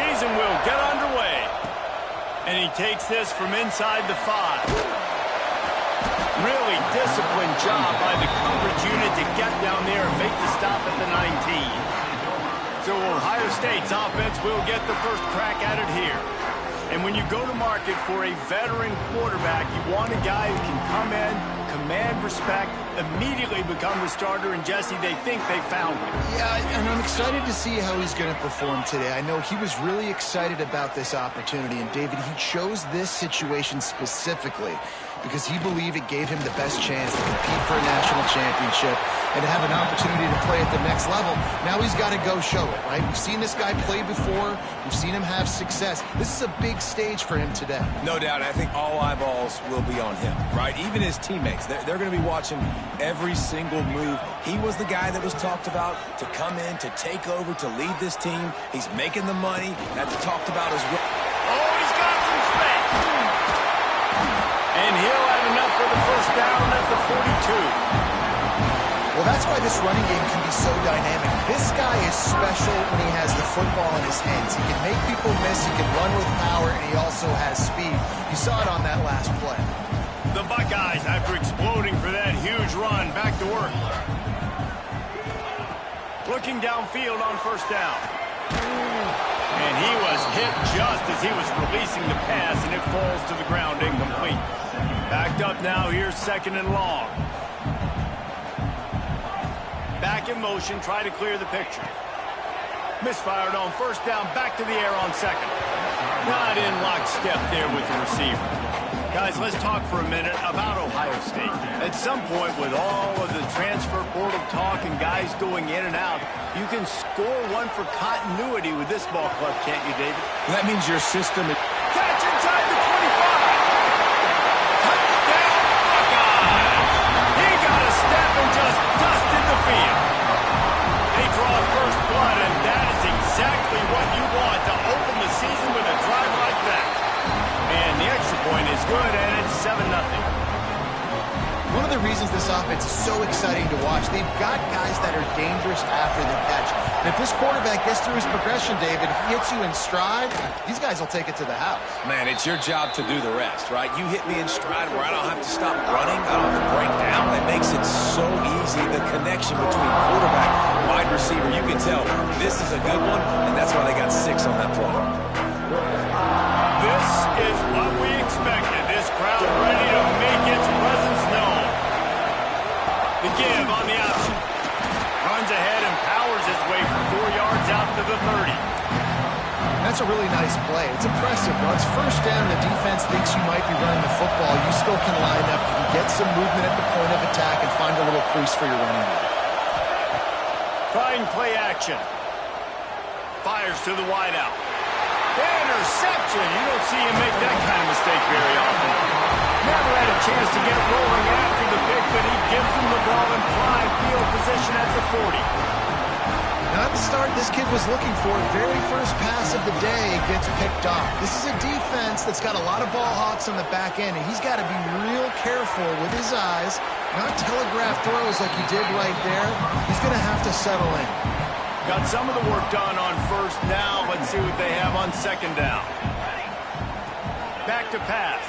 season will get underway. And he takes this from inside the 5. Really disciplined job by the coverage unit to get down there and make the stop at the 19. So Ohio State's offense will get the first crack at it here. And when you go to market for a veteran quarterback, you want a guy who can come in, command respect, immediately become the starter, and Jesse, they think they found him. Yeah, and I'm excited to see how he's going to perform today. I know he was really excited about this opportunity, and David, he chose this situation specifically because he believed it gave him the best chance to compete for a national championship and to have an opportunity to play at the next level. Now he's got to go show it, right? We've seen this guy play before. We've seen him have success. This is a big stage for him today. No doubt. I think all eyeballs will be on him, right? Even his teammates. They're going to be watching every single move. He was the guy that was talked about to come in, to take over, to lead this team. He's making the money. That's talked about as well. Oh, he's got some space. And he'll have enough for the first down at the 42. Well, that's why this running game can be so dynamic. This guy is special when he has the football in his hands. He can make people miss, he can run with power, and he also has speed. You saw it on that last play. The Buckeyes, after exploding for that huge run, back to work. Looking downfield on first down. And he was hit just as he was releasing the pass, and it falls to the ground incomplete. Backed up now, here's second and long. Back in motion, try to clear the picture. Misfired on first down, back to the air on second. Not in lockstep there with the receiver. Guys, let's talk for a minute about Ohio State. At some point, with all of the transfer portal talk and guys going in and out, you can score one for continuity with this ball club, can't you, David? That means your system is... Catch inside the 25! Touchdown, Buckeyes! He got a step and just dusted the field. They draw first blood, and that is exactly what you want to open the season with a drive like that. And the extra point is good, and it's 7-0. One of the reasons this offense is so exciting to watch, they've got guys that are dangerous after the catch. And if this quarterback gets through his progression, David, he hits you in stride, these guys will take it to the house. Man, it's your job to do the rest, right? You hit me in stride where I don't have to stop running, I don't have to break down. It makes it so easy, the connection between quarterback, wide receiver. You can tell this is a good one, and that's why they got 6 on that play. This is what we expected. This crowd ready to make its presence known. The give on the option. Runs ahead and powers his way for 4 yards out to the 30. That's a really nice play. It's impressive. Once first down, the defense thinks you might be running the football. You still can line up. You can get some movement at the point of attack and find a little crease for your running back. Trying play action. Fires to the wideout. Interception. You don't see him make that kind of mistake very often. Never had a chance to get rolling after the pick, but he gives him the ball in prime field position at the 40. Not the start this kid was looking for. Very first pass of the day gets picked off. This is a defense that's got a lot of ball hawks on the back end, and he's got to be real careful with his eyes, not telegraph throws like he did right there. He's going to have to settle in. Got some of the work done on first down. Let's see what they have on second down. Back to pass.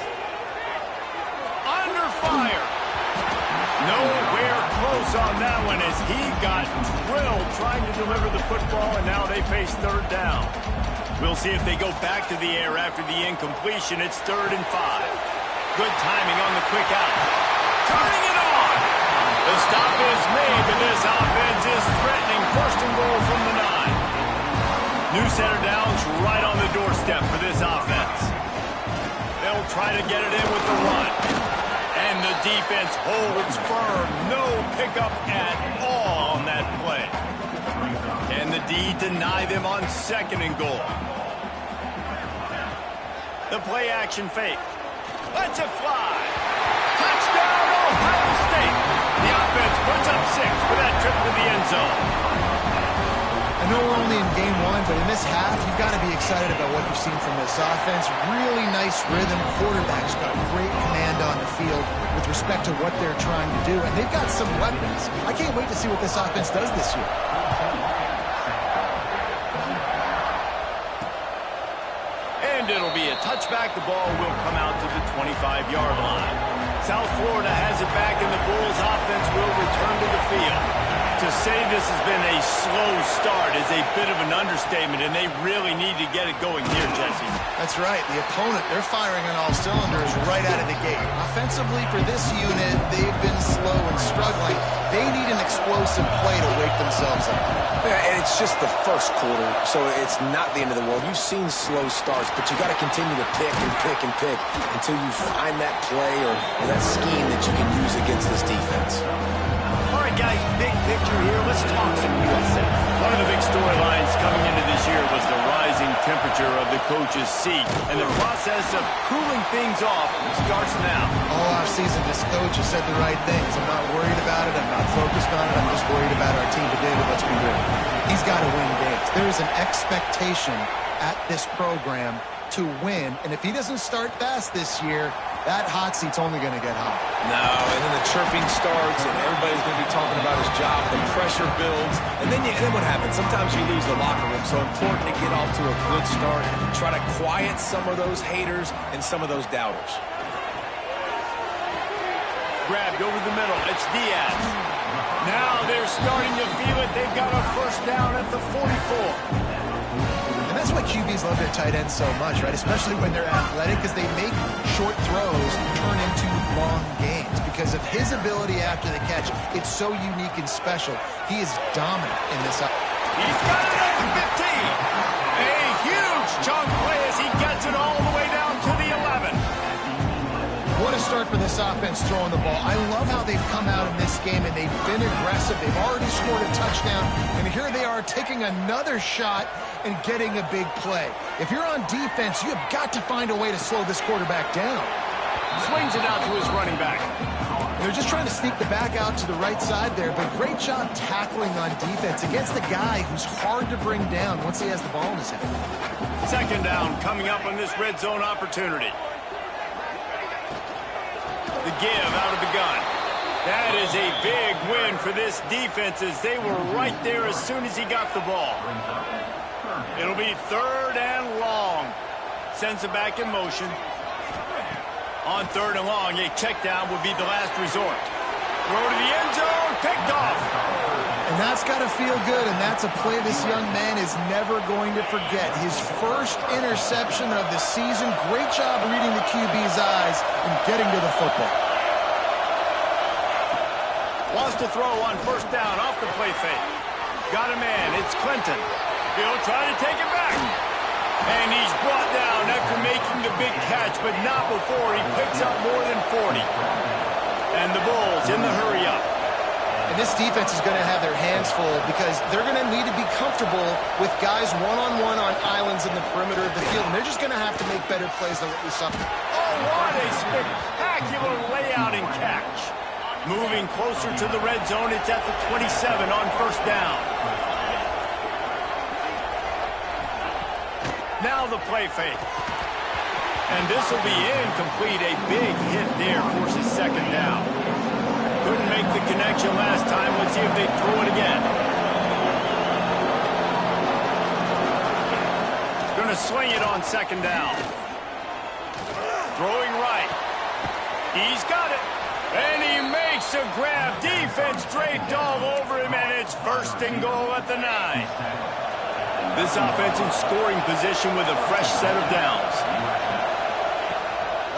Under fire. Nowhere close on that one as he got drilled trying to deliver the football, and now they face third down. We'll see if they go back to the air after the incompletion. It's 3rd and 5. Good timing on the quick out. Turning it on. The stop is made, but this offense is threatening. 1st and goal from the 9. New center downs right on the doorstep for this offense. They'll try to get it in with the run. And the defense holds firm. No pickup at all on that play. Can the D deny them on 2nd and goal? The play action fake. Lets it fly. Touchdown, Ohio State. The offense puts up 6 for that trip to the end zone. I know we're only in game 1, but in this half, you've got to be excited about what you've seen from this offense. Really nice rhythm. Quarterback's got great command on the field with respect to what they're trying to do, and they've got some weapons. I can't wait to see what this offense does this year. and it'll be a touchback. The ball will come out to the 25-yard line. South Florida has it back, and the Bulls offense will return to the field. To say this has been a slow start is a bit of an understatement, and they really need to get it going here, Jesse. That's right. The opponent, they're firing on all cylinders right out of the gate. Offensively, for this unit, they've been slow and struggling. They need an explosive play to wake themselves up. Yeah, and it's just the first quarter, so it's not the end of the world. You've seen slow starts, but you got to continue to pick and pick and pick until you find that play or that scheme that you can use against this defense. All right, guys, big picture here. Let's talk some USF. One of the big storylines coming into this year was the rising temperature of the coach's seat, and the process of cooling things off starts now. All offseason, this coach has said the right things. I'm not worried about it. I'm not focused on it. I'm just worried about our team. But David, let's be real. He's got to win games. There is an expectation at this program to win, and if he doesn't start fast this year, that hot seat's only going to get hot. No, and then the chirping starts, and everybody's going to be talking about his job. The pressure builds, and then what happens? Sometimes you lose the locker room, so important to get off to a good start. Try to quiet some of those haters and some of those doubters. Grabbed over the middle. It's Diaz. Now they're starting to feel it. They've got a first down at the 44. And that's why QBs love their tight ends so much, right? Especially when they're athletic, because they make short throws turn into long games. Because of his ability after the catch, it's so unique and special. He is dominant in this. He's got it at the 15. A huge chunk play as he gets it all the way down to the 11. What a start for this offense throwing the ball. I love how they've come out in this game, and they've been aggressive. They've already scored a touchdown, and here they are taking another shot and getting a big play. If you're on defense, you have got to find a way to slow this quarterback down. Swings it out to his running back. They're just trying to sneak the back out to the right side there, but great job tackling on defense against the guy who's hard to bring down once he has the ball in his hand. Second down coming up on this red zone opportunity. The give out of the gun. That is a big win for this defense as they were right there as soon as he got the ball. It'll be third and long. Sends it back in motion. On third and long, a check down would be the last resort. Throw to the end zone, picked off. And that's got to feel good, and that's a play this young man is never going to forget. His first interception of the season. Great job reading the QB's eyes and getting to the football. Wants to throw on first down off the play fake. Got a man, it's Clinton. He'll try to take it back. And he's brought down after making the big catch, but not before he picks up more than 40. And the Bulls in the hurry up. And this defense is going to have their hands full because they're going to need to be comfortable with guys one-on-one on islands in the perimeter of the field. And they're just going to have to make better plays than what we saw. Oh, what a spectacular layout and catch. Moving closer to the red zone, it's at the 27 on first down. Now the play fake. And this will be incomplete. A big hit there forces second down. Couldn't make the connection last time. Let's see if they throw it again. Going to swing it on second down. Throwing right. He's got it. And he makes a grab. Defense draped all over him, and it's first and goal at the 9. This offense in scoring position with a fresh set of downs.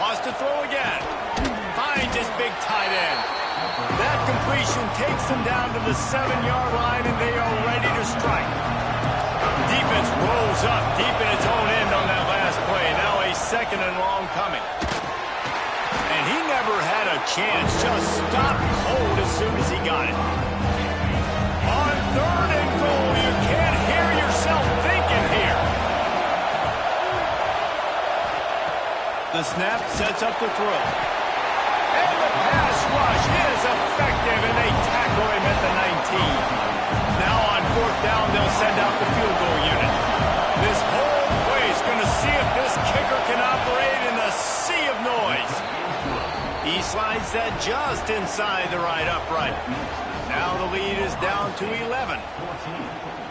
Wants to throw again. Finds his big tight end. That completion takes them down to the 7-yard line, and they are ready to strike. Defense rolls up deep in its own end on that last play. Now a second and long coming. And he never had a chance. Just stopped cold as soon as he got it. On third and goal, you can't hear yourself thinking here. The snap sets up the throw. And the pass rush is effective, and they tackle him at the 19. Now on fourth down, they'll send out the field goal unit. This whole play is going to see if this kicker can operate in the sea of noise. He slides that just inside the right upright. Now the lead is down to 11.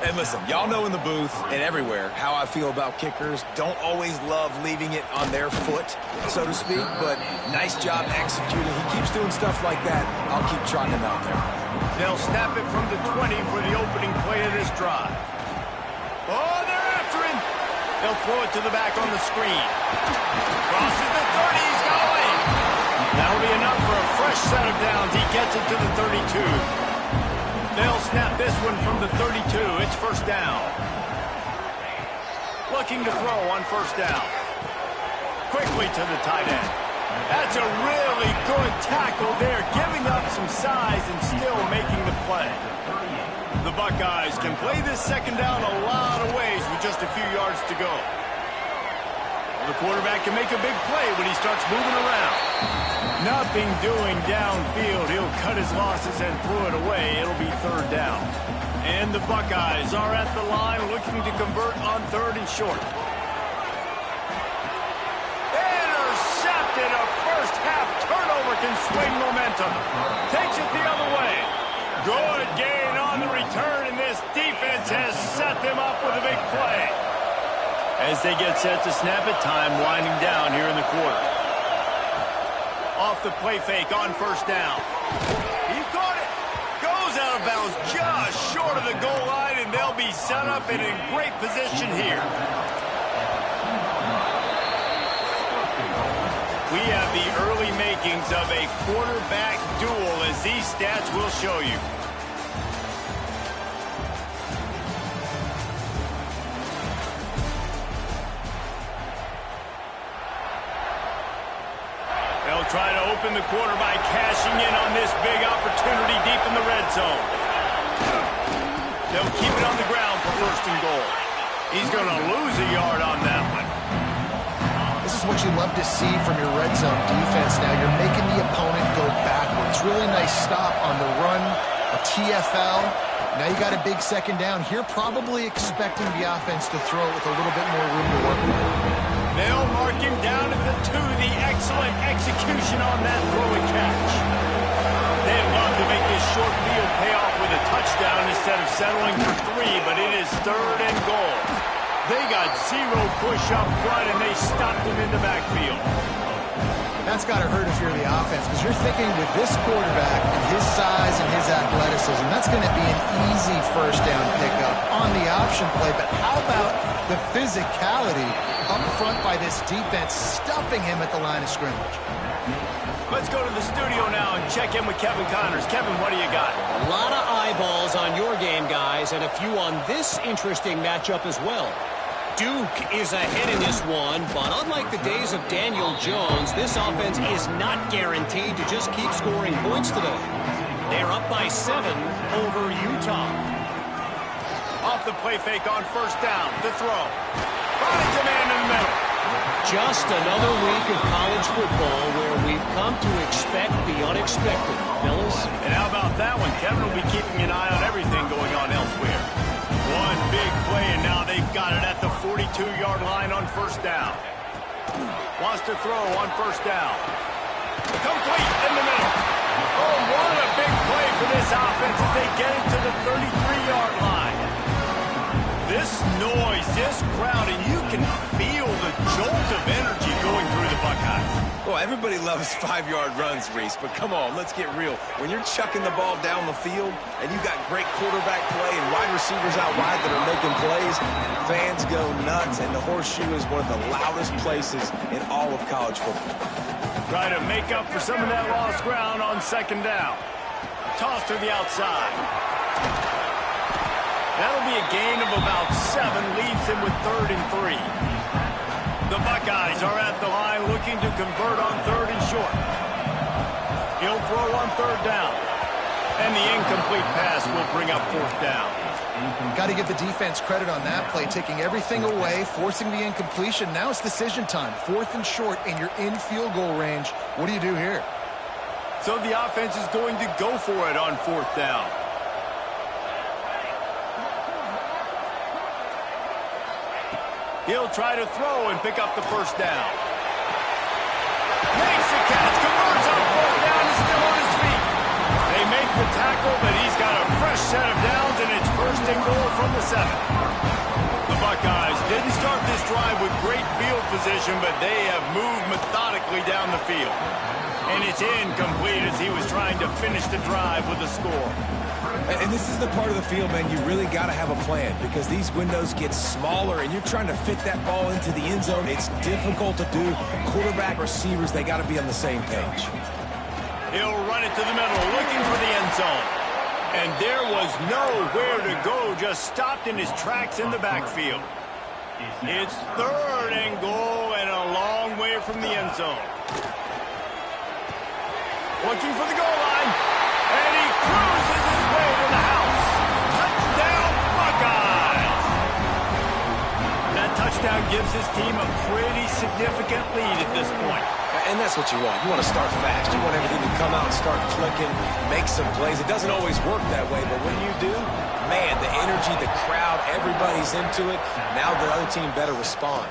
And listen, y'all know in the booth and everywhere how I feel about kickers. Don't always love leaving it on their foot, so to speak, but nice job executing. He keeps doing stuff like that. I'll keep trotting him out there. They'll snap it from the 20 for the opening play of this drive. Oh, they're after him. They'll throw it to the back on the screen. Crosses the 30. He's going. That'll be enough for a fresh set of downs. He gets it to the 32. They'll snap this one from the 32. It's first down. Looking to throw on first down. Quickly to the tight end. That's a really good tackle there, giving up some size and still making the play. The Buckeyes can play this second down a lot of ways with just a few yards to go. The quarterback can make a big play when he starts moving around. Nothing doing downfield. He'll cut his losses and throw it away. It'll be third down. And the Buckeyes are at the line looking to convert on third and short. Intercepted. A first half turnover can swing momentum. Takes it the other way. Good gain on the return, and this defense has set them up with a big play. As they get set to snap it, time winding down here in the quarter. Off the play fake on first down. He caught it. Goes out of bounds just short of the goal line, and they'll be set up in a great position here. We have the early makings of a quarterback duel, as these stats will show you. They'll try to open the quarter by cashing in on this big opportunity deep in the red zone. They'll keep it on the ground for first and goal. He's going to lose a yard on that one. This is what you love to see from your red zone defense now. You're making the opponent go backwards. Really nice stop on the run, a TFL. Now you got a big second down. Here probably expecting the offense to throw it with a little bit more room to work with. They'll mark him down at the 2. The excellent execution on that throw and catch. They'd love to make this short field pay off with a touchdown instead of settling for 3, but it is third and goal. They got 0 push up front, and they stopped him in the backfield. That's got to hurt if you're the offense, because you're thinking with this quarterback and his size and his athleticism, that's going to be an easy first down pickup on the option play. But how about the physicality up front by this defense, stuffing him at the line of scrimmage? Let's go to the studio now and check in with Kevin Connors. Kevin, what do you got? A lot of eyeballs on your game, guys, and a few on this interesting matchup as well. Duke is ahead in this one, but unlike the days of Daniel Jones, this offense is not guaranteed to just keep scoring points today. They're up by 7 over Utah. Off the play fake on first down. The throw. Finds a man in the middle. Just another week of college football where we've come to expect the unexpected, fellas. And how about that one? Kevin will be keeping an eye on everything going on elsewhere. One big play, and now they've got it at the 42-yard line on first down. Wants to throw on first down. Complete in the middle. Oh, what a big play for this offense as they get it to the 33-yard line. This noise, this crowd, and you can feel the jolt of energy going through the Buckeyes. Well, everybody loves 5-yard runs, Reese, but come on, let's get real. When you're chucking the ball down the field and you've got great quarterback play and wide receivers out wide that are making plays, fans go nuts, and the Horseshoe is one of the loudest places in all of college football. Try to make up for some of that lost ground on second down. Toss to the outside. That'll be a gain of about 7, leaves him with third and 3. The Buckeyes are at the line looking to convert on third and short. He'll throw on third down. And the incomplete pass will bring up fourth down. Got to give the defense credit on that play, taking everything away, forcing the incompletion. Now it's decision time. Fourth and short, and you're in field goal range. What do you do here? So the offense is going to go for it on fourth down. He'll try to throw and pick up the first down. Makes the catch, converts on fourth down, is still on his feet. They make the tackle, but he's got a fresh set of downs, and it's first and goal from the 7. The Buckeyes didn't start this drive with great field position, but they have moved methodically down the field. And it's incomplete as he was trying to finish the drive with a score. And this is the part of the field, man, you really got to have a plan because these windows get smaller and you're trying to fit that ball into the end zone. It's difficult to do. Quarterback, receivers, they got to be on the same page. He'll run it to the middle, looking for the end zone. And there was nowhere to go, just stopped in his tracks in the backfield. It's 3rd and goal and a long way from the end zone. Looking for the goal line, and he cruises his way to the house. Touchdown, Buckeyes! That touchdown gives his team a pretty significant lead at this point. And that's what you want. You want to start fast. You want everything to come out and start clicking, make some plays. It doesn't always work that way, but when you do, man, the energy, the crowd, everybody's into it. Now the other team better respond.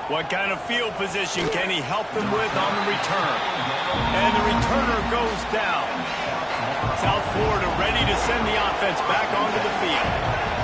What kind of field position can he help them with on the return? And the returner goes down. South Florida ready to send the offense back onto the field.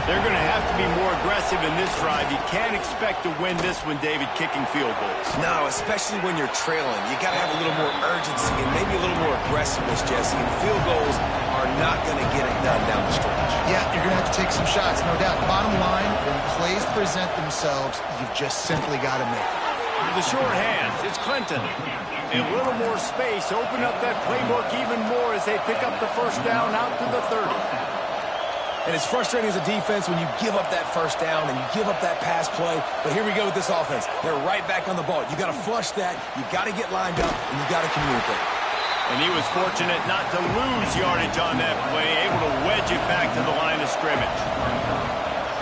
They're going to have to be more aggressive in this drive. You can't expect to win this one, David, kicking field goals. No, especially when you're trailing. You got to have a little more urgency and maybe a little more aggressiveness, Jesse. And field goals are not going to get it done down the stretch. Yeah, you're going to have to take some shots, no doubt. Bottom line, when plays present themselves, you've just simply got to make it. The short hands, it's Clinton. A little more space, open up that playbook even more as they pick up the first down out to the 30. And it's frustrating as a defense when you give up that first down and you give up that pass play. But here we go with this offense. They're right back on the ball. You got to flush that. You got to get lined up, and you got to communicate. And he was fortunate not to lose yardage on that play, able to wedge it back to the line of scrimmage.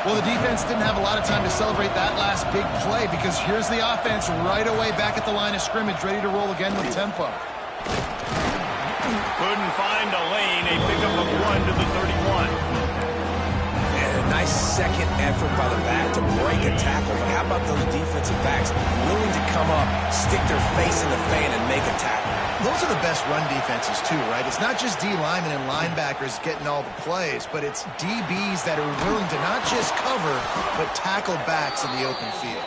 Well, the defense didn't have a lot of time to celebrate that last big play because here's the offense right away back at the line of scrimmage, ready to roll again with tempo. Couldn't find a lane. A pickup of 1 to the 31. Nice second effort by the back to break a tackle. But how about those defensive backs willing to come up, stick their face in the fan, and make a tackle? Those are the best run defenses, too, right? It's not just D linemen and linebackers getting all the plays, but it's DBs that are willing to not just cover, but tackle backs in the open field.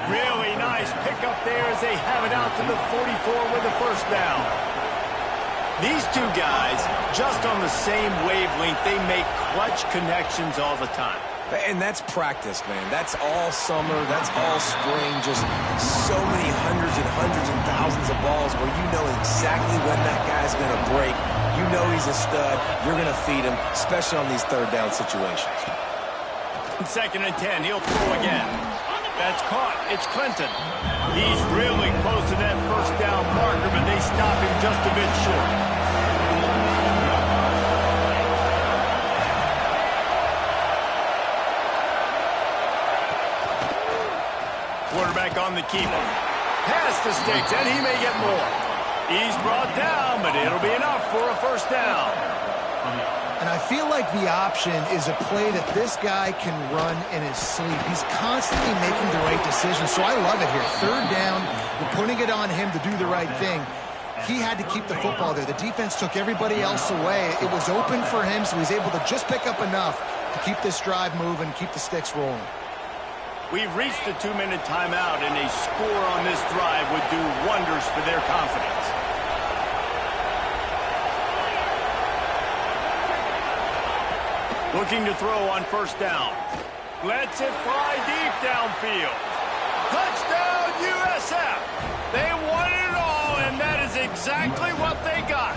Really nice pickup there as they have it out to the 44 with the first down. These two guys, just on the same wavelength, they make clutch connections all the time. And that's practice, man. That's all summer. That's all spring. Just so many hundreds and thousands of balls where you know exactly when that guy's going to break. You know he's a stud. You're going to feed him, especially on these third down situations. 2nd and 10, he'll throw again. That's caught. It's Clinton. He's really close to that first down marker, but they stop him just a bit short. Quarterback on the keeper. Pass the sticks, and he may get more. He's brought down, but it'll be enough for a first down. And I feel like the option is a play that this guy can run in his sleep. He's constantly making the right decision, so I love it here. 3rd down, we're putting it on him to do the right thing. He had to keep the football there. The defense took everybody else away. It was open for him, so he's able to just pick up enough to keep this drive moving, keep the sticks rolling. We've reached the 2-minute timeout, and a score on this drive would do wonders for their confidence. Looking to throw on first down. Lets it fly deep downfield. Touchdown, USF! They won it all, and that is exactly what they got.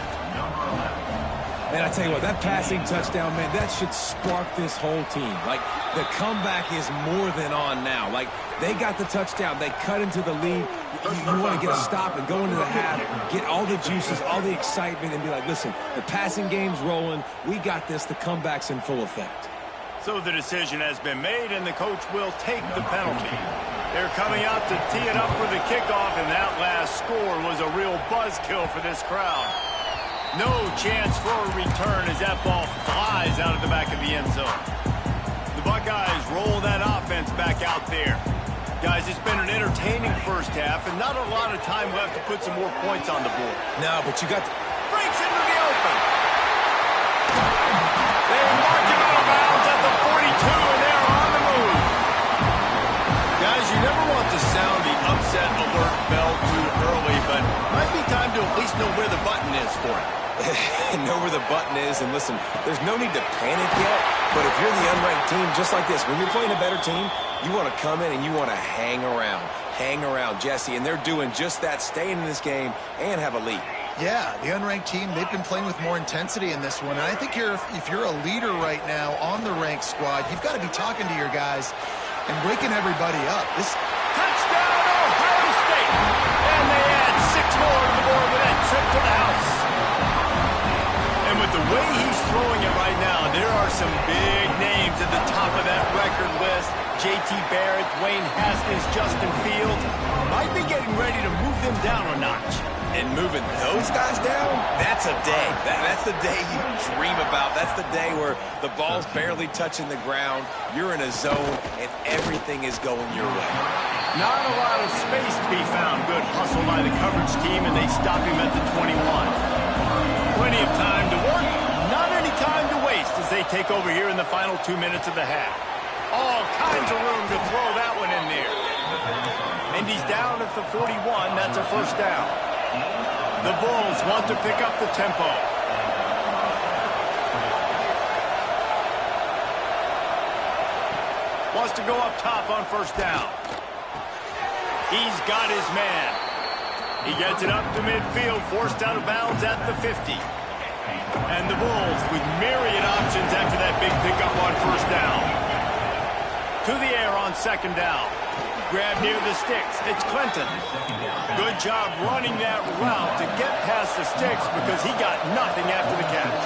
Man, I tell you what, that passing touchdown, man, that should spark this whole team. Like, the comeback is more than on now. Like, they got the touchdown. They cut into the lead. You want to get a stop and go into the half, get all the juices, all the excitement, and be like, listen, the passing game's rolling. We got this. The comeback's in full effect. So the decision has been made, and the coach will take the penalty. They're coming out to tee it up for the kickoff, and that last score was a real buzzkill for this crowd. No chance for a return as that ball flies out of the back of the end zone. The Buckeyes roll that offense back out there. Guys, it's been an entertaining first half, and not a lot of time left to put some more points on the board. No, but you got to... Breaks into the open. They mark him out of bounds at the 2, and they're on the move. Guys, you never want to sound the upset alert bell too early, but might be time to at least know where the button is for it. Know where the button is, and listen, there's no need to panic yet, but if you're the unranked team, just like this, when you're playing a better team, you want to come in and you want to hang around, Jesse, and they're doing just that, staying in this game and have a lead. Yeah, the unranked team, they've been playing with more intensity in this one, and I think if you're a leader right now on the ranked squad, you've got to be talking to your guys and waking everybody up. This touchdown, Ohio State! And they add 6 more to the board with that trip to the house. And with the way he's throwing it right now, there are some big names at the top of that record list. J.T. Barrett, Dwayne Haskins, Justin Fields might be getting ready to move them down a notch. And moving those guys down, that's a day. That's the day you dream about. That's the day where the ball's barely touching the ground, you're in a zone, and everything is going your way. Not a lot of space to be found. Good hustle by the coverage team, and they stop him at the 21. Plenty of time to work, not any time to waste as they take over here in the final 2 minutes of the half. All kinds of room to throw that one in there. And he's down at the 41. That's a first down. The Bulls want to pick up the tempo. Wants to go up top on first down. He's got his man. He gets it up to midfield, forced out of bounds at the 50. And the Bulls with myriad options after that big pickup on first down. To the air on second down. Grab near the sticks. It's Clinton. Good job running that route to get past the sticks because he got nothing after the catch.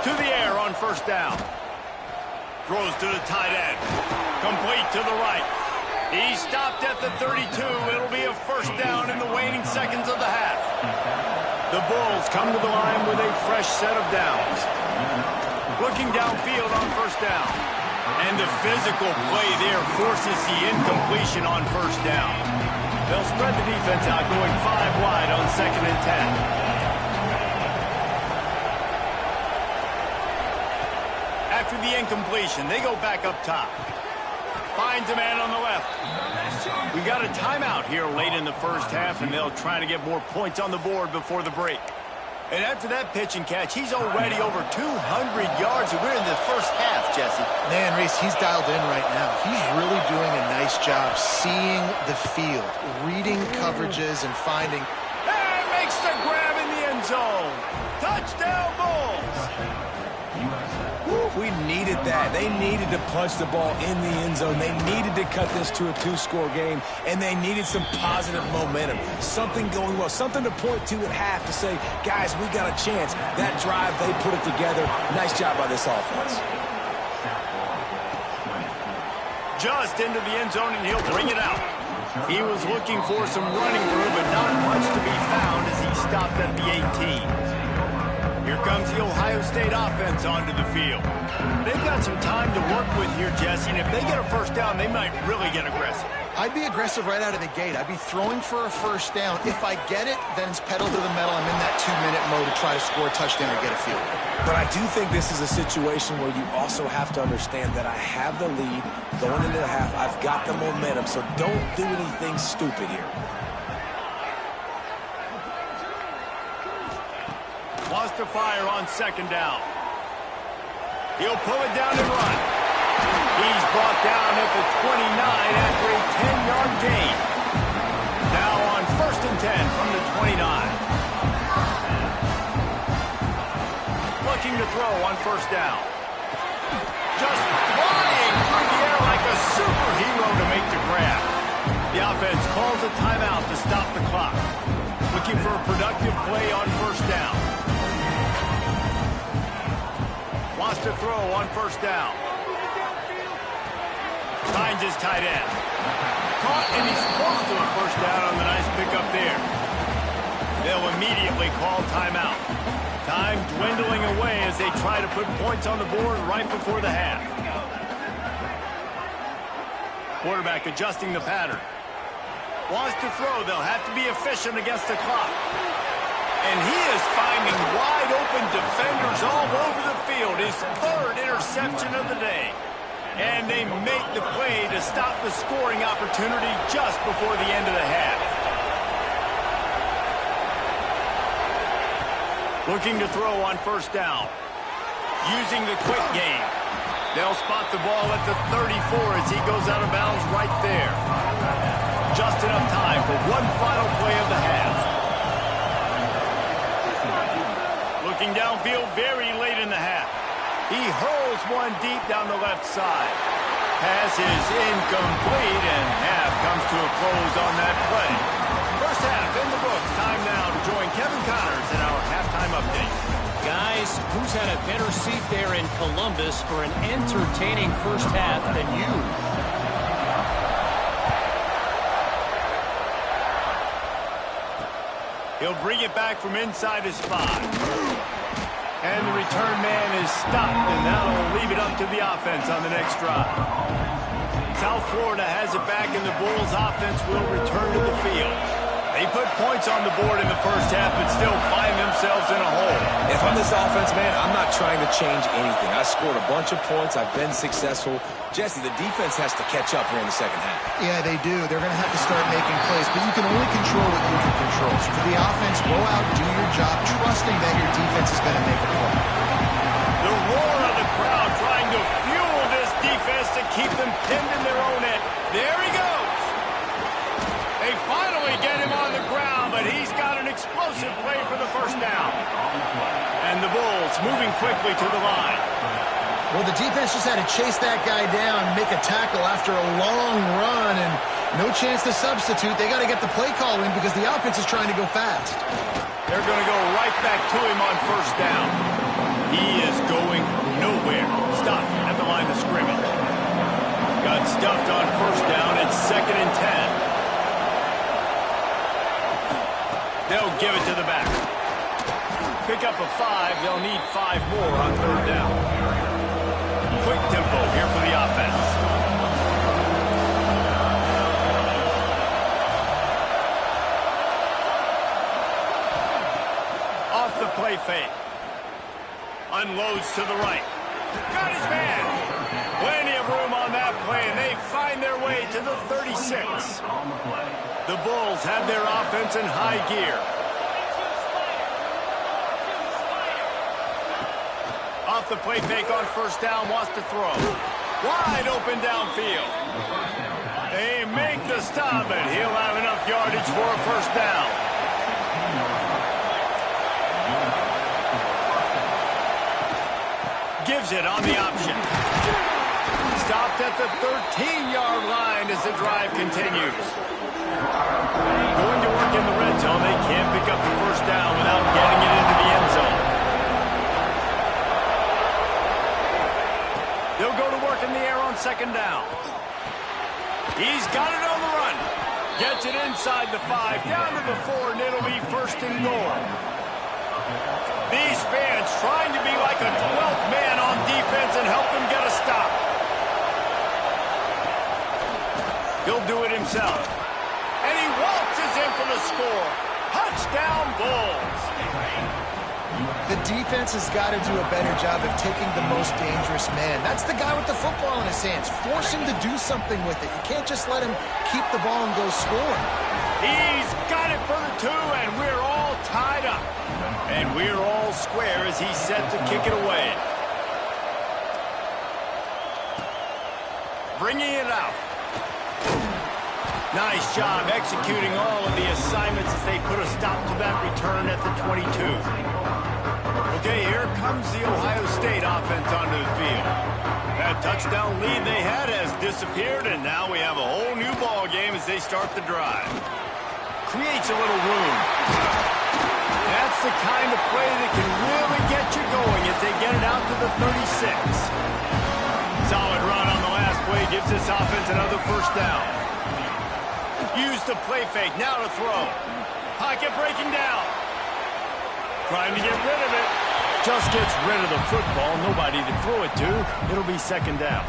To the air on first down. Throws to the tight end. Complete to the right. He stopped at the 32. It'll be a first down in the waning seconds of the half. The Bulls come to the line with a fresh set of downs. Looking downfield on first down. And the physical play there forces the incompletion on first down. They'll spread the defense out, going 5 wide on 2nd and 10. After the incompletion, they go back up top. Finds a man on the left. We got a timeout here late in the first half, and they'll try to get more points on the board before the break. And after that pitch and catch, he's already over 200 yards, and we're in the first half, Jesse. Man, Reese, he's dialed in right now. He's really doing a nice job seeing the field, reading coverages, and finding. And makes the grab in the end zone. Touchdown, Bulls. We needed that. They needed to punch the ball in the end zone. They needed to cut this to a 2-score game, and they needed some positive momentum. Something going well, something to point to at half to say, guys, we got a chance. That drive, they put it together. Nice job by this offense. Just into the end zone, and he'll bring it out. He was looking for some running room, but not much to be found as he stopped at the 18. Here comes the Ohio State offense onto the field. They've got some time to work with here, Jesse, and if they get a first down, they might really get aggressive. I'd be aggressive right out of the gate. I'd be throwing for a first down. If I get it, then it's pedal to the metal. I'm in that 2-minute mode to try to score a touchdown or get a field goal. But I do think this is a situation where you also have to understand that I have the lead going into the half. I've got the momentum, so don't do anything stupid here. Wants to fire on second down. He'll pull it down and run. He's brought down at the 29 after a 10-yard gain. Now on 1st and 10 from the 29. Looking to throw on first down. Just flying through the air like a superhero to make the grab. The offense calls a timeout to stop the clock. Looking for a productive play on first down. Wants to throw on first down. Finds his tight end. Caught, and he's close to a first down on the nice pickup there. They'll immediately call timeout. Time dwindling away as they try to put points on the board right before the half. Quarterback adjusting the pattern. Wants to throw. They'll have to be efficient against the clock. And he is finding wide-open defenders all over the field. His third interception of the day. And they make the play to stop the scoring opportunity just before the end of the half. Looking to throw on first down. Using the quick game. They'll spot the ball at the 34 as he goes out of bounds right there. Just enough time for one final play of the half. Looking downfield very late in the half. He hurls one deep down the left side. Pass is incomplete, and half comes to a close on that play. First half in the books. Time now to join Kevin Connors in our halftime update. Guys, who's had a better seat there in Columbus for an entertaining first half than you? He'll bring it back from inside his 5. And the return man is stopped, and that'll leave it up to the offense on the next drive. South Florida has it back, and the Bulls offense will return to the field. They put points on the board in the first half, but still find themselves in a hole. If I'm this offense, man, I'm not trying to change anything. I scored a bunch of points. I've been successful. Jesse, the defense has to catch up here in the second half. Yeah, they do. They're going to have to start making plays, but you can only control what you can control. So for the offense, go out, do your job, trusting that your defense is going to make a play. The roar of the crowd trying to fuel this defense to keep them pinned in their own end. There he goes. They finally get him on the ground, but he's got an explosive play for the first down. And the Bulls moving quickly to the line. Well, the defense just had to chase that guy down, make a tackle after a long run, and no chance to substitute. They got to get the play call in because the offense is trying to go fast. They're going to go right back to him on first down. He is going nowhere. Stopped at the line of scrimmage. Got stuffed on first down. It's 2nd and 10. They'll give it to the back. Pick up a 5. They'll need 5 more on third down. Quick tempo here for the offense. Off the play fake. Unloads to the right. Got his man. Plenty of room on that play, and they find their way to the 36. The Bulls have their offense in high gear. Off the play fake on first down, wants to throw. Wide open downfield. They make the stop, and he'll have enough yardage for a first down. Gives it on the option. Stopped at the 13-yard line as the drive continues. Going to work in the red zone. They can't pick up the first down without getting it into the end zone. They'll go to work in the air on second down. He's got it on the run. Gets it inside the 5, down to the 4, and it'll be first and goal. These fans trying to be like a 12th man on defense and help them get a stop. He'll do it himself. And he waltzes in for the score. Touchdown, Bulls. The defense has got to do a better job of taking the most dangerous man. That's the guy with the football in his hands. Force him to do something with it. You can't just let him keep the ball and go score. He's got it for the 2, and we're all tied up. And we're all square as he's set to kick it away. Bringing it out. Nice job executing all of the assignments as they put a stop to that return at the 22. Okay, here comes the Ohio State offense onto the field. That touchdown lead they had has disappeared, and now we have a whole new ball game as they start the drive. Creates a little room. That's the kind of play that can really get you going as they get it out to the 36. Solid run on the last play gives this offense another first down. Use the play fake, now to throw. Pocket breaking down. Trying to get rid of it. Just gets rid of the football, nobody to throw it to. It'll be second down.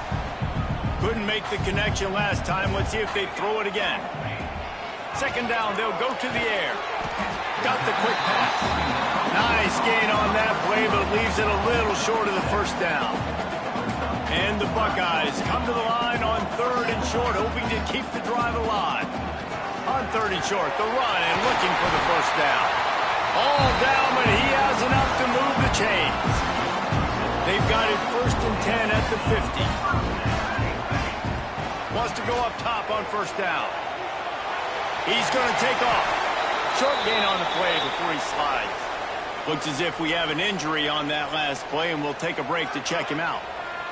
Couldn't make the connection last time. Let's see if they throw it again. Second down, they'll go to the air. got the quick pass. Nice gain on that play, but leaves it a little short of the first down. And the Buckeyes come to the line on 3rd and short, hoping to keep the drive alive. On 3rd and short, the run and looking for the first down. All down, but he has enough to move the chains. They've got it 1st and 10 at the 50. Wants to go up top on 1st down. He's going to take off. Short gain on the play before he slides. Looks as if we have an injury on that last play, and we'll take a break to check him out.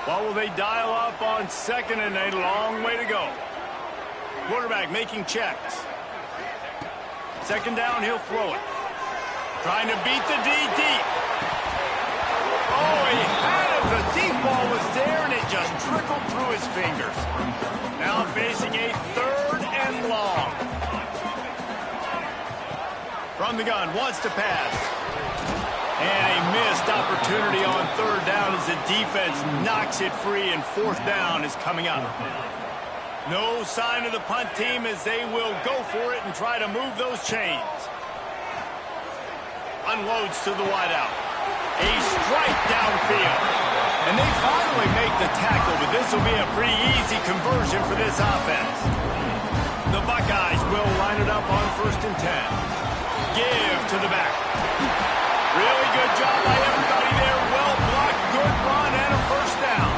What will they dial up on 2nd and a long way to go? Quarterback making checks. 2nd down, he'll throw it. Trying to beat the D deep. Oh, he had it. The deep ball was there, and it just trickled through his fingers. Now facing a 3rd and long. From the gun, wants to pass. And a missed opportunity on 3rd down as the defense knocks it free, and 4th down is coming up. No sign of the punt team as they will go for it and try to move those chains. Unloads to the wideout. A strike downfield. And they finally make the tackle, but this will be a pretty easy conversion for this offense. The Buckeyes will line it up on 1st and 10. Give to the back. Really good job by everybody there. Well blocked, good run, and a 1st down.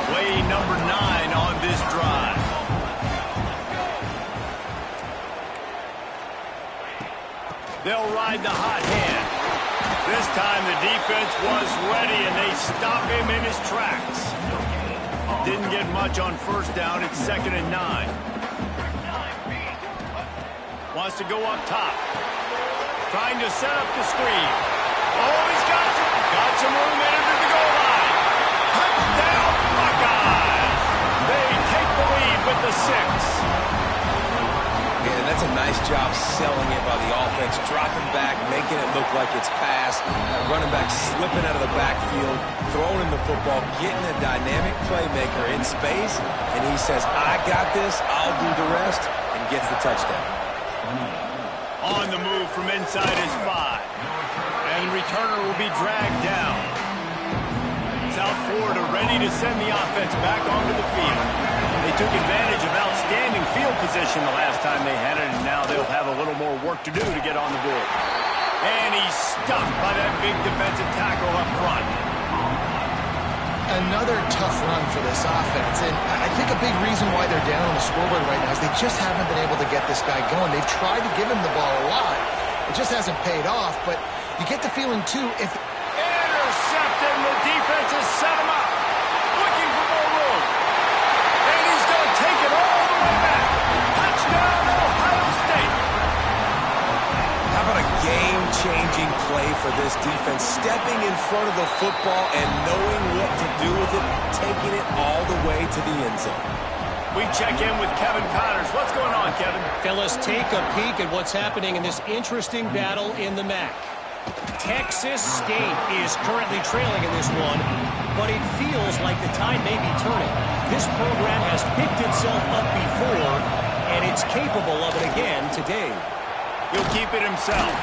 Play number 9 on this drive. They'll ride the hot hand. This time the defense was ready, and they stop him in his tracks. Didn't get much on 1st down. It's 2nd and 9. Wants to go up top. Trying to set up the screen. Oh, he's got some room in under the goal line. Touchdown, Buckeyes. They take the lead with the 6. Yeah, that's a nice job selling it by the offense. Dropping back, making it look like it's pass. Running back slipping out of the backfield, throwing him the football, getting a dynamic playmaker in space, and he says, I got this, I'll do the rest, and gets the touchdown. On the move from inside his 5. And the returner will be dragged down. South Florida ready to send the offense back onto the field. They took advantage of outstanding field position the last time they had it, and now they'll have a little more work to do to get on the board. And he's stuffed by that big defensive tackle up front. Another tough run for this offense, and I think a big reason why they're down on the scoreboard right now is they just haven't been able to get this guy going. They've tried to give him the ball a lot. It just hasn't paid off, but you get the feeling, too, if... Intercepted, and the defense has set him up. Looking for more room. And he's going to take it all the way back. Touchdown, Ohio State. How about a game-changing play for this defense? Stepping in front of the football and knowing what to do with it, taking it all the way to the end zone. We check in with Kevin Connors. What's going on, Kevin? Fellas, take a peek at what's happening in this interesting battle in the MAC. Texas State is currently trailing in this one, but it feels like the tide may be turning. This program has picked itself up before, and it's capable of it again today. He'll keep it himself.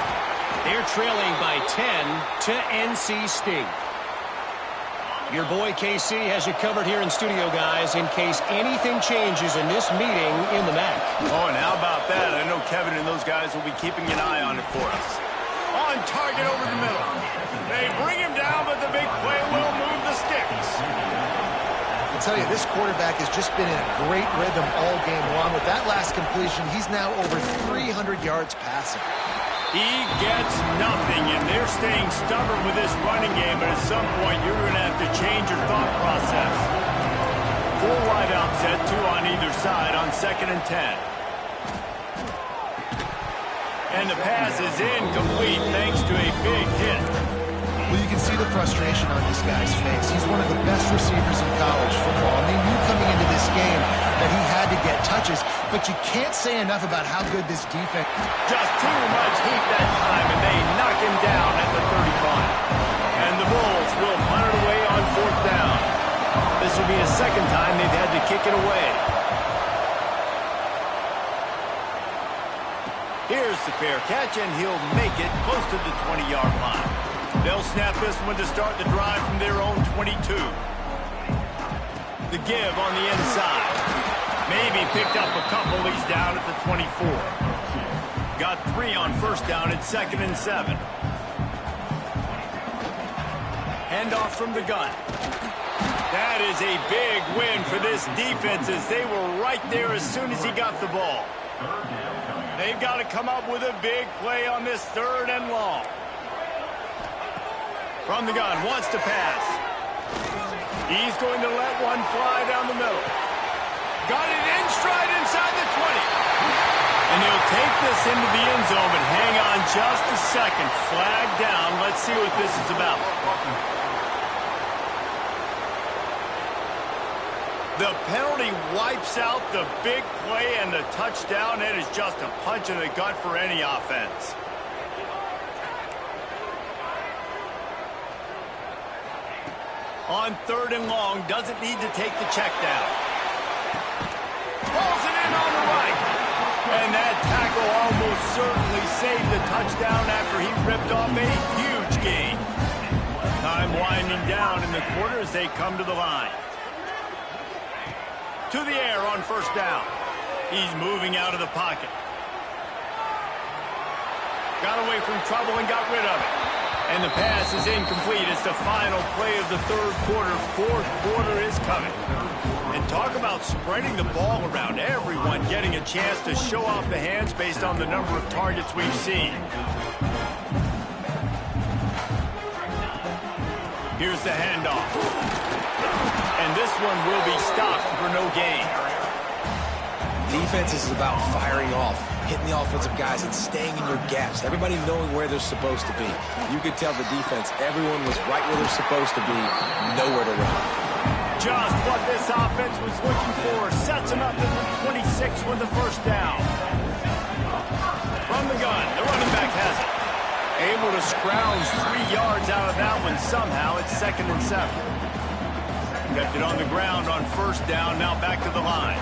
They're trailing by 10 to NC State. Your boy KC has you covered here in studio, guys, in case anything changes in this meeting in the MAC. Oh, and how about that? I know Kevin and those guys will be keeping an eye on it for us. On target over the middle. They bring him down, but the big play will move the sticks. I'll tell you, this quarterback has just been in a great rhythm all game long. With that last completion, he's now over 300 yards passing. He gets nothing, and they're staying stubborn with this running game, but at some point you're going to have to change your thought process. 4 wide out set, 2 on either side on 2nd and 10. And the pass is incomplete thanks to a big hit. Well, you can see the frustration on this guy's face. He's one of the best receivers in college football, and they knew coming into this game that he had to get touches, but you can't say enough about how good this defense... Just too much heat that time, and they knock him down at the 35. And the Bulls will punt it away on 4th down. This will be a second time they've had to kick it away. Here's the fair catch, and he'll make it close to the 20-yard line. They'll snap this one to start the drive from their own 22. The give on the inside. Maybe picked up a couple. He's down at the 24. Got 3 on first down at 2nd and 7. Handoff from the gun. That is a big win for this defense as they were right there as soon as he got the ball. They've got to come up with a big play on this 3rd and long. From the gun, wants to pass. He's going to let one fly down the middle. Got it in stride inside the 20. And he'll take this into the end zone, but hang on just a second. Flag down. Let's see what this is about. The penalty wipes out the big play and the touchdown. It is just a punch in the gut for any offense. On 3rd and long, doesn't need to take the check down. Pulls it in on the right. And that tackle almost certainly saved the touchdown after he ripped off a huge gain. Time winding down in the quarter as they come to the line. To the air on first down. He's moving out of the pocket. Got away from trouble and got rid of it. And the pass is incomplete. It's the final play of the 3rd quarter. 4th quarter is coming. And talk about spreading the ball around. Everyone getting a chance to show off the hands based on the number of targets we've seen. Here's the handoff. And this one will be stopped for no gain. Defense is about firing off, hitting the offensive guys, and staying in your gaps. Everybody knowing where they're supposed to be. You could tell the defense, everyone was right where they're supposed to be, nowhere to run. Just what this offense was looking for. Sets him up at the 26 with the first down. From the gun, the running back has it. Able to scrounge 3 yards out of that one somehow. It's 2nd and 7. Kept it on the ground on first down. Now back to the line.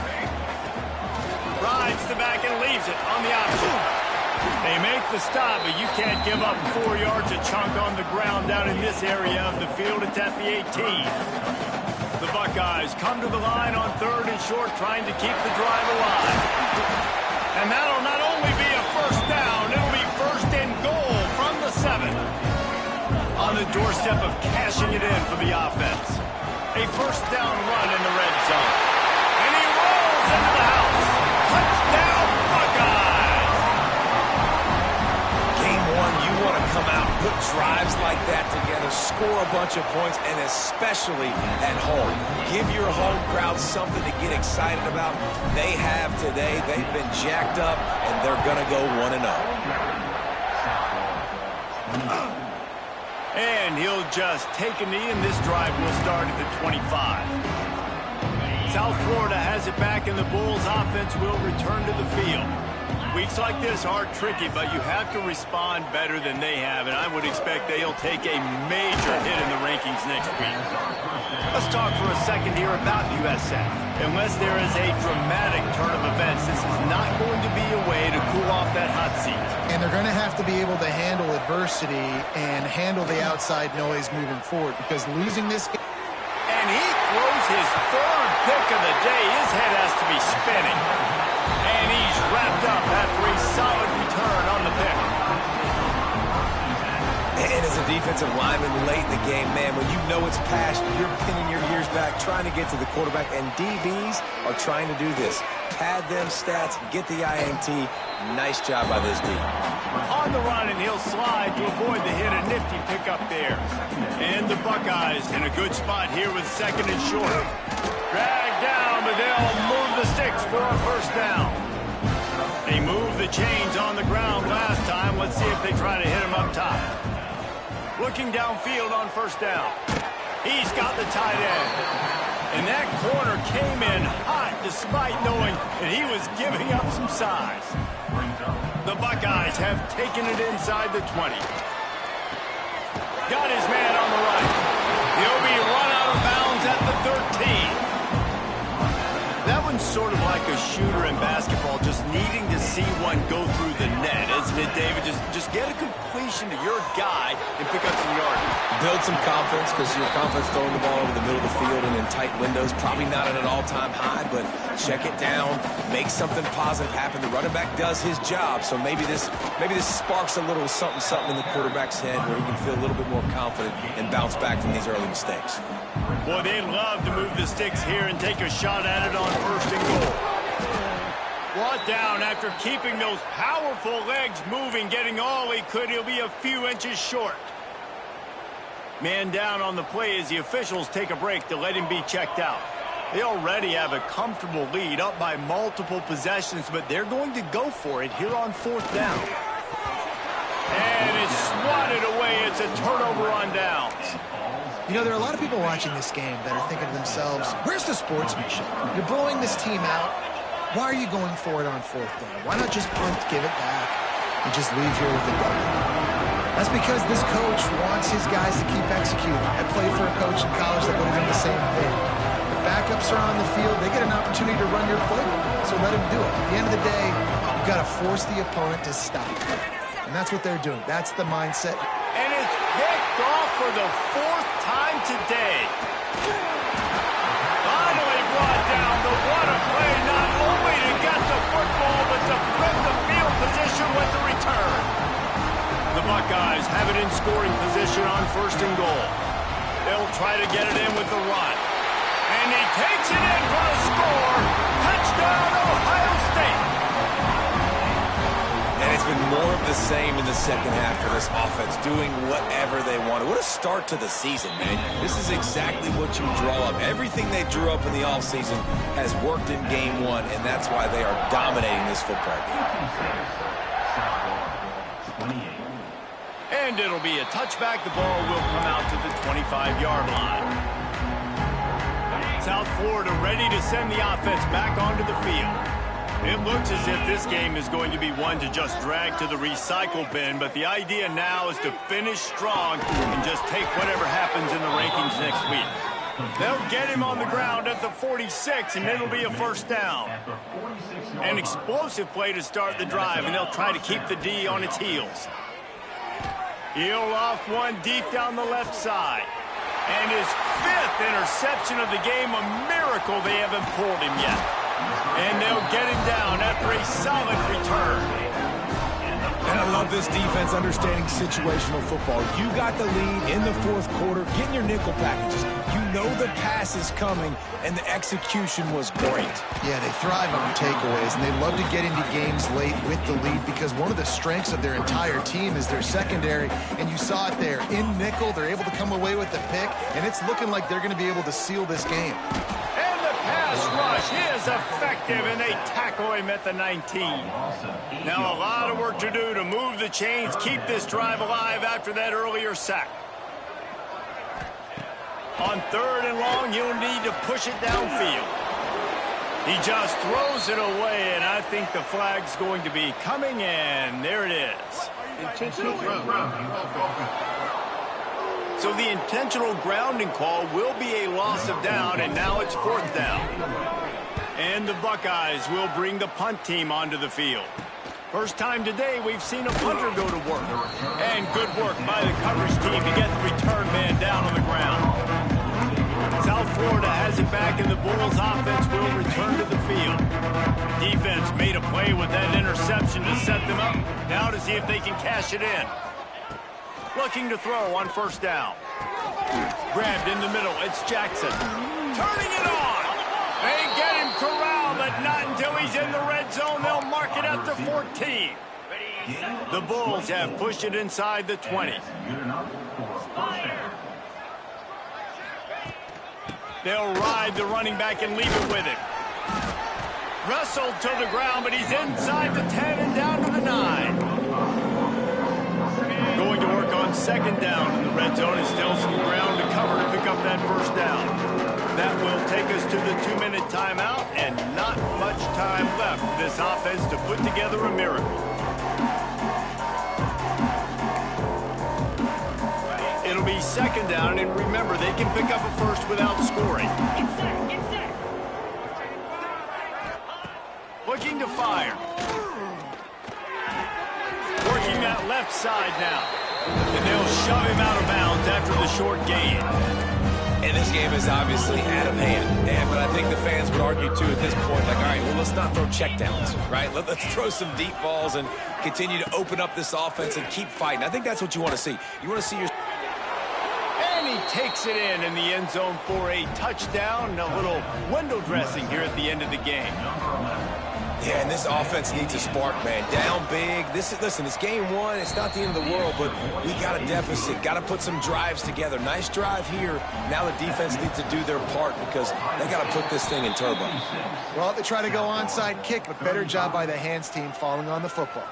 Rides the back and leaves it on the option. They make the stop, but you can't give up 4 yards a chunk on the ground down in this area of the field. It's at the 18. The Buckeyes come to the line on 3rd and short, trying to keep the drive alive. And that'll not only be a first down, it'll be 1st and goal from the 7. On the doorstep of cashing it in for the offense. A first down run in the red zone. And he rolls into the house. Touchdown, Buckeyes! Game 1, you want to come out, put drives like that together, score a bunch of points, and especially at home. Give your home crowd something to get excited about. They have today. They've been jacked up, and they're going to go 1-0. And he'll just take a knee, and this drive will start at the 25. South Florida has it back, and the Bulls offense will return to the field. Weeks like this are tricky, but you have to respond better than they have, and I would expect they'll take a major hit in the rankings next week. Let's talk for a second here about USF. Unless there is a dramatic turn of events, this is not going to be a way to cool off that hot seat. And they're going to have to be able to handle adversity and handle the outside noise moving forward, because losing this game. And he throws his 3rd pick of the day. His head has to be spinning. And he's wrapped up after a solid return on the pick. And as a defensive lineman late in the game, man, when you know it's past, you're pinning your ears back, trying to get to the quarterback, and DBs are trying to do this. Pad them stats, get the INT. Nice job by this D. On the run, and he'll slide to avoid the hit. A nifty pickup there. And the Buckeyes in a good spot here with 2nd and short. Dragged down, but they'll move the sticks for a first down. They moved the chains on the ground last time. Let's see if they try to hit him up top. Looking downfield on first down. He's got the tight end. And that corner came in hot despite knowing that he was giving up some size. The Buckeyes have taken it inside the 20. Got his man on the right. He'll be run out of bounds at the 13. That one's sort of like a shooter in basketball, just needing to see one go through the net, isn't it, David? Just get a completion to your guy and pick up some yardage. Build some confidence, because your confidence throwing the ball over the middle of the field and in tight windows, probably not at an all-time high, but check it down, make something positive happen. The running back does his job, so maybe this sparks a little something in the quarterback's head where he can feel a little bit more confident and bounce back from these early mistakes. Boy, they love to move the sticks here and take a shot at it on 1st and goal. Brought down after keeping those powerful legs moving, getting all he could. He'll be a few inches short. Man down on the play as the officials take a break to let him be checked out. They already have a comfortable lead, up by multiple possessions, but they're going to go for it here on 4th down. And it's swatted away. It's a turnover on downs. You know, there are a lot of people watching this game that are thinking to themselves, where's the sportsmanship? You're blowing this team out. Why are you going for it on 4th down? Why not just punt, give it back, and just leave here with the ball? That's because this coach wants his guys to keep executing. I played for a coach in college that would have done the same thing. The backups are on the field. They get an opportunity to run your playbook, so let them do it. At the end of the day, you've got to force the opponent to stop. And that's what they're doing. That's the mindset. And it's picked off for the 4th time today. Finally brought down. The what a play, not only to get the football, but to flip the field position with the return. The Buckeyes have it in scoring position on 1st and goal. They'll try to get it in with the run. And he takes it in for a score. Touchdown, Ohio State. And it's been more of the same in the second half for this offense, doing whatever they wanted. What a start to the season, man. This is exactly what you draw up. Everything they drew up in the offseason has worked in game 1, and that's why they are dominating this football game. And it'll be a touchback. The ball will come out to the 25-yard line. South Florida ready to send the offense back onto the field. It looks as if this game is going to be one to just drag to the recycle bin, but the idea now is to finish strong and just take whatever happens in the rankings next week. They'll get him on the ground at the 46, and it'll be a 1st down. An explosive play to start the drive, and they'll try to keep the D on its heels. He'll off one deep down the left side. And his 5th interception of the game, a miracle they haven't pulled him yet. And they'll get him down after a solid return. And I love this defense understanding situational football. You got the lead in the 4th quarter, getting your nickel packages. You know the pass is coming, and the execution was great. Yeah, they thrive on takeaways, and they love to get into games late with the lead because one of the strengths of their entire team is their secondary, and you saw it there. In nickel, they're able to come away with the pick, and it's looking like they're going to be able to seal this game. And the pass rush is effective, and they tackle him at the 19. Now a lot of work to do to move the chains, keep this drive alive after that earlier sack. On 3rd and long, he'll need to push it downfield. He just throws it away, and I think the flag's going to be coming, and there it is. So the intentional grounding call will be a loss of down, and now it's 4th down. And the Buckeyes will bring the punt team onto the field. First time today we've seen a punter go to work. And good work by the coverage team to get the return man down on the ground. South Florida has it back, and the Bulls offense will return to the field. Defense made a play with that interception to set them up. Now to see if they can cash it in. Looking to throw on 1st down. Grabbed in the middle. It's Jackson. Turning it on. They get him corralled, but not until he's in the red zone. They'll mark it at the 14. The Bulls have pushed it inside the 20. They'll ride the running back and leave it with him. Wrestled to the ground, but he's inside the 10 and down to the 9. Going to work on 2nd down in the red zone, and still some ground to cover to pick up that 1st down. That will take us to the 2-minute timeout, and not much time left for this offense to put together a miracle. It'll be 2nd down, and remember, they can pick up a 1st without scoring. looking to fire. Working that left side now. And they'll shove him out of bounds after the short gain. And this game is obviously out of hand. But I think the fans would argue, too, at this point, like, all right, well, let's not throw checkdowns, right? Let's throw some deep balls and continue to open up this offense and keep fighting. I think that's what you want to see. You want to see your... And he takes it in the end zone for a touchdown. A little window dressing here at the end of the game. Yeah, and this offense needs a spark, man. Down big. Listen, it's game one. It's not the end of the world, but we got a deficit. Got to put some drives together. Nice drive here. Now the defense needs to do their part because they got to put this thing in turbo. Well, they try to go onside kick, but better job by the hands team falling on the football.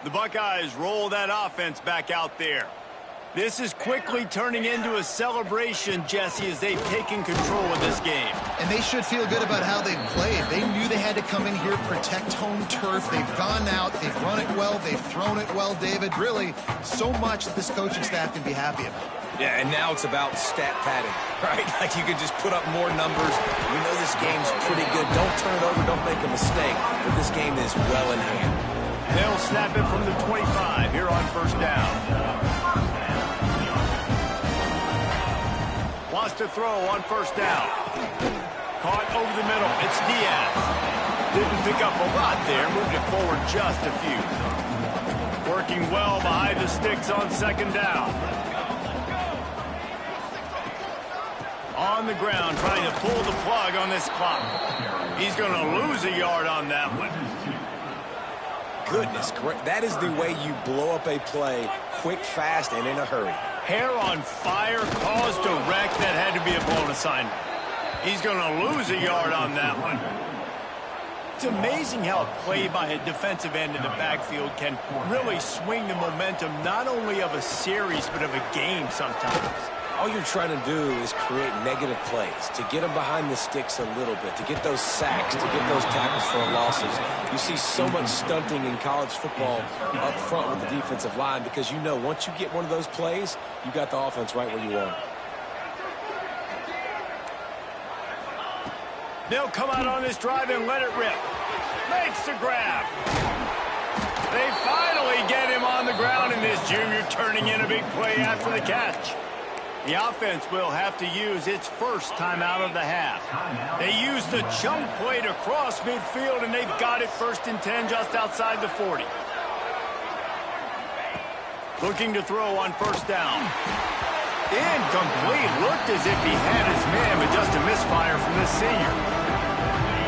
The Buckeyes roll that offense back out there. This is quickly turning into a celebration, Jesse, as they've taken control of this game. And they should feel good about how they've played. They knew they had to come in here, protect home turf. They've gone out, they've run it well, they've thrown it well, David. Really, so much that this coaching staff can be happy about. Yeah, and now it's about stat padding, right? Like you can just put up more numbers. We know this game's pretty good. Don't turn it over, don't make a mistake. But this game is well in hand. They'll snap it from the 25 here on first down. Wants to throw on first down. Caught over the middle. It's Diaz. Didn't pick up a lot there. Moved it forward just a few. Working well behind the sticks on second down. On the ground, trying to pull the plug on this clock. He's going to lose a yard on that one. Goodness, that is the way you blow up a play quick, fast, and in a hurry. Hair on fire, caused a wreck. That had to be a blown assignment. He's going to lose a yard on that one. It's amazing how a play by a defensive end in the backfield can really swing the momentum not only of a series but of a game sometimes. All you're trying to do is create negative plays, to get them behind the sticks a little bit, to get those sacks, to get those tackles for losses. You see so much stunting in college football up front with the defensive line because you know once you get one of those plays, you got the offense right where you want. They'll come out on this drive and let it rip. Makes the grab. They finally get him on the ground, and this junior turning in a big play after the catch. The offense will have to use its first timeout of the half. They use the chunk play to cross midfield, and they've got it 1st and 10 just outside the 40. Looking to throw on first down. Incomplete. Looked as if he had his man, but just a misfire from this senior.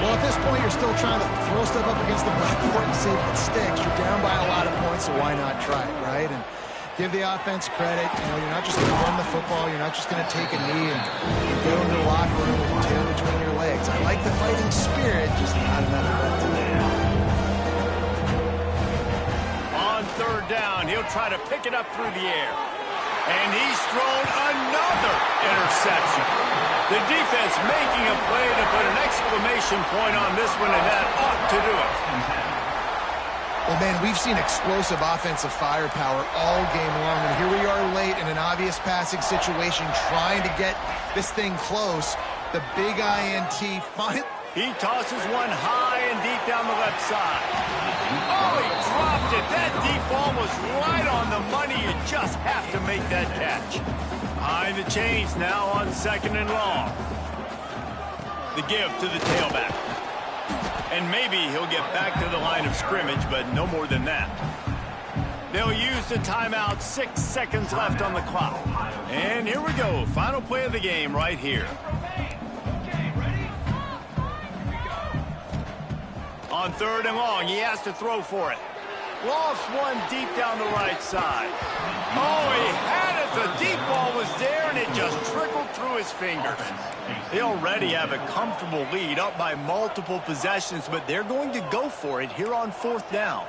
Well, at this point, you're still trying to throw stuff up against the blackboard and see if it sticks. You're down by a lot of points, so why not try it, right? And give the offense credit. You know, you're not just going to run the football. You're not just going to take a knee and go into the locker room with your tail between your legs. I like the fighting spirit, just not enough of that today. On third down, he'll try to pick it up through the air. And he's thrown another interception. The defense making a play to put an exclamation point on this one, and that ought to do it. Well, man, we've seen explosive offensive firepower all game long, and here we are late in an obvious passing situation trying to get this thing close. The big INT finally... He tosses one high and deep down the left side. Oh, he dropped it. That deep ball was right on the money. You just have to make that catch. Behind the chains now on 2nd and long. The give to the tailback. And maybe he'll get back to the line of scrimmage, but no more than that. They'll use the timeout. 6 seconds left on the clock. And here we go. Final play of the game right here. On 3rd and long, he has to throw for it. Lost one deep down the right side. Oh, he had it. The deep ball was there, and it just trickled through his fingers. They already have a comfortable lead, up by multiple possessions, but they're going to go for it here on 4th down.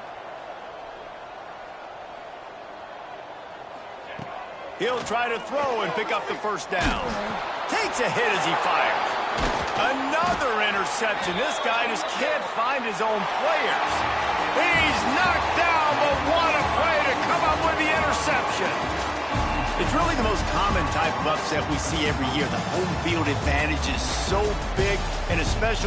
He'll try to throw and pick up the first down. Takes a hit as he fires. Another interception. This guy just can't find his own players. He's knocked down, but what a play to come up with the interception. It's really the most common type of upset we see every year. The home field advantage is so big, and especially